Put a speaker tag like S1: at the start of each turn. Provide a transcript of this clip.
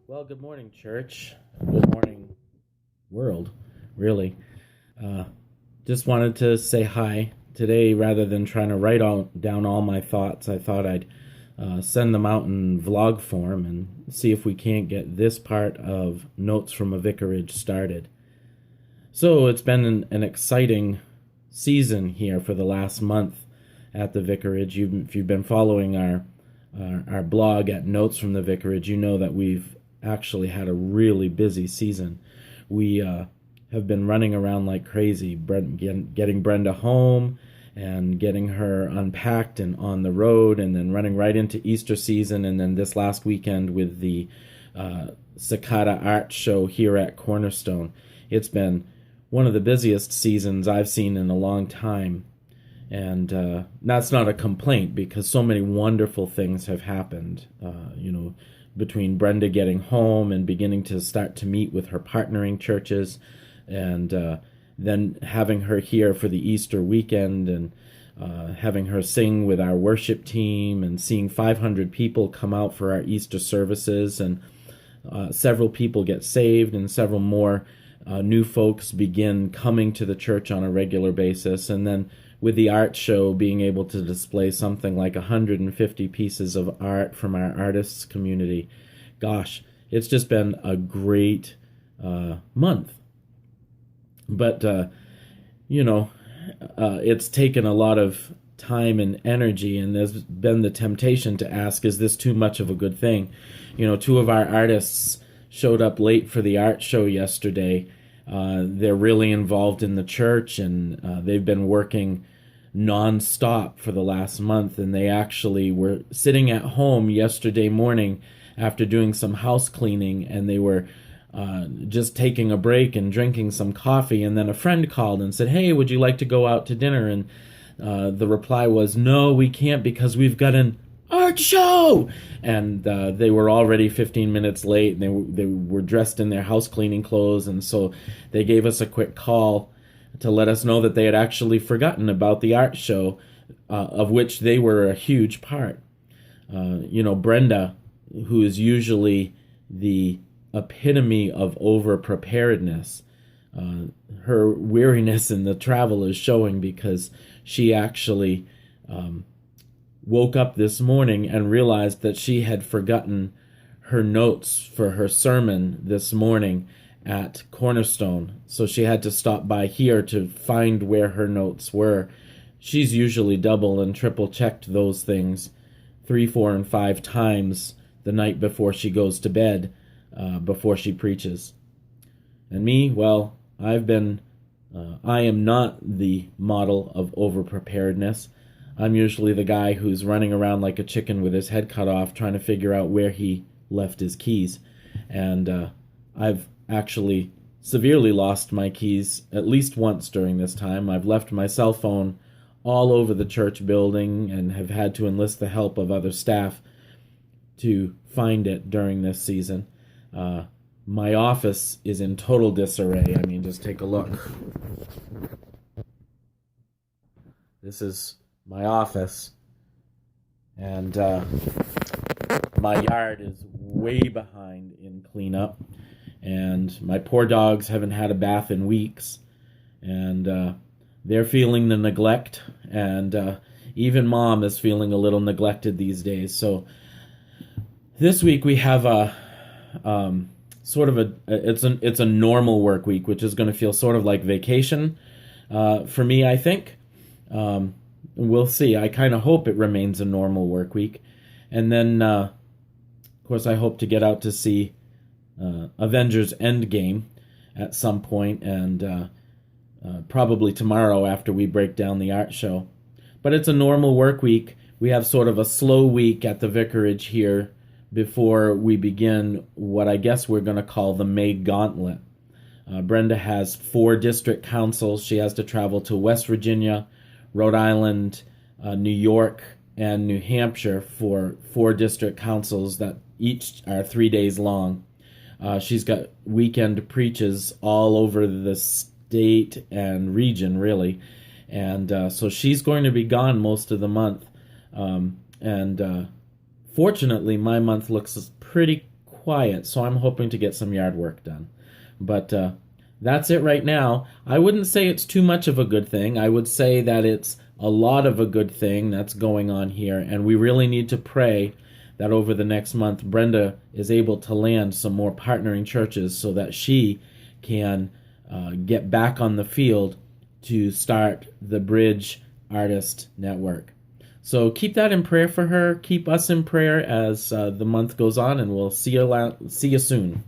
S1: Well, good morning, church. Good morning, world, really. Uh, just wanted to say hi. Today, rather than trying to down all my thoughts, I thought I'd send them out in vlog form and see if we can't get this part of Notes from a Vicarage started. So, it's been an exciting season here for the last month at the Vicarage. If you've been following our blog at Notes from the Vicarage, you know that we've actually had a really busy season. We have been running around like crazy, getting Brenda home and getting her unpacked and on the road, and then running right into Easter season, and then this last weekend with the Cicada Art Show here at Cornerstone. It's been one of the busiest seasons I've seen in a long time. And that's not a complaint, because so many wonderful things have happened, between Brenda getting home and beginning to start to meet with her partnering churches, and then having her here for the Easter weekend, and having her sing with our worship team, and seeing 500 people come out for our Easter services, and several people get saved, and several more new folks begin coming to the church on a regular basis. And then with the art show, being able to display something like 150 pieces of art from our artists community. Gosh, it's just been a great month. But, it's taken a lot of time and energy, and there's been the temptation to ask, is this too much of a good thing? Two of our artists showed up late for the art show yesterday. They're really involved in the church, and they've been working non-stop for the last month, and they actually were sitting at home yesterday morning after doing some house cleaning, and they were just taking a break and drinking some coffee, and then a friend called and said, "Hey, would you like to go out to dinner?" And the reply was, "No, we can't, because we've got an art show." And they were already 15 minutes late, and they were dressed in their house cleaning clothes, and so they gave us a quick call to let us know that they had actually forgotten about the art show, of which they were a huge part. Brenda, who is usually the epitome of over-preparedness, her weariness in the travel is showing, because she actually woke up this morning and realized that she had forgotten her notes for her sermon this morning at Cornerstone. So she had to stop by here to find where her notes were. She's usually double and triple checked those things 3, 4, and 5 times the night before she goes to bed, before she preaches. And me, well, I am not the model of over-preparedness. I'm usually the guy who's running around like a chicken with his head cut off, trying to figure out where he left his keys. And I've actually severely lost my keys at least once during this time. I've left my cell phone all over the church building and have had to enlist the help of other staff to find it during this season. My office is in total disarray. I mean, just take a look. This is my office, and my yard is way behind in cleanup, and my poor dogs haven't had a bath in weeks, and they're feeling the neglect, and even Mom is feeling a little neglected these days. So this week we have it's a normal work week, which is going to feel sort of like vacation for me, I think. We'll see. I kind of hope it remains a normal work week. And then, of course, I hope to get out to see Avengers Endgame at some point, and probably tomorrow after we break down the art show. But it's a normal work week. We have sort of a slow week at the Vicarage here before we begin what I guess we're going to call the May Gauntlet. Brenda has 4 district councils. She has to travel to West Virginia, Rhode Island, New York, and New Hampshire for 4 district councils that each are 3 days long. She's got weekend preaches all over the state and region, really. And so she's going to be gone most of the month. And fortunately, my month looks pretty quiet, so I'm hoping to get some yard work done. But that's it right now. I wouldn't say it's too much of a good thing. I would say that it's a lot of a good thing that's going on here, and we really need to pray that over the next month Brenda is able to land some more partnering churches so that she can get back on the field to start the Bridge Artist Network. So keep that in prayer for her. Keep us in prayer as the month goes on, and we'll see you soon.